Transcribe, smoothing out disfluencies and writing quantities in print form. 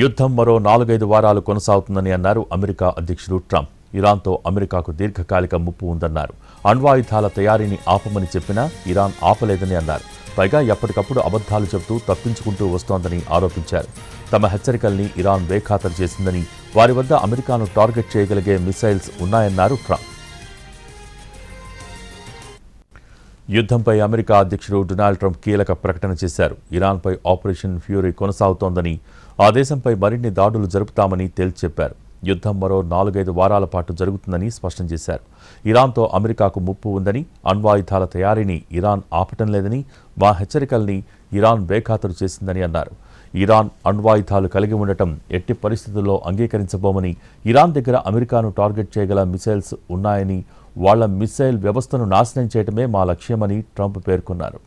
యుద్ధం మరో 4-5 వారాలు కొనసాగుతుందని అన్నారు అమెరికా అధ్యక్షుడు ట్రంప్. ఇరాన్తో అమెరికాకు దీర్ఘకాలిక ముప్పు ఉందన్నారు. అణ్వాయుధాల తయారీని ఆపమని చెప్పినా ఇరాన్ ఆపలేదని అన్నారు. పైగా ఎప్పటికప్పుడు అబద్ధాలు చెబుతూ తప్పించుకుంటూ వస్తోందని ఆరోపించారు. తమ హెచ్చరికల్ని ఇరాన్ బేఖాతరు చేసిందని, వారి వద్ద అమెరికాను టార్గెట్ చేయగలిగే మిసైల్స్ ఉన్నాయన్నారు ట్రంప్. యుద్ధంపై అమెరికా అధ్యక్షుడు డొనాల్డ్ ట్రంప్ కీలక ప్రకటన చేశారు. ఇరాన్పై ఆపరేషన్ ఫ్యూరీ కొనసాగుతోందని, ఆ దేశంపై మరిన్ని దాడులు జరుపుతామని తేల్చి చెప్పారు. యుద్ధం మరో 4-5 వారాల పాటు జరుగుతుందని స్పష్టం చేశారు. ఇరాన్తో అమెరికాకు ముప్పు ఉందని, అణ్వాయుధాల తయారీని ఇరాన్ ఆపటం లేదని, మా హెచ్చరికల్ని ఇరాన్ బేఖాతరు చేసిందని అన్నారు. ఇరాన్ అణ్వాయుధాలు కలిగి ఉండటం ఎట్టి పరిస్థితుల్లో అంగీకరించబోమని, ఇరాన్ దగ్గర అమెరికాను టార్గెట్ చేయగల మిసైల్స్ ఉన్నాయని, వాళ్ల మిసైల్ వ్యవస్థను నాశనం చేయడమే మా లక్ష్యమని ట్రంప్ పేర్కొన్నారు.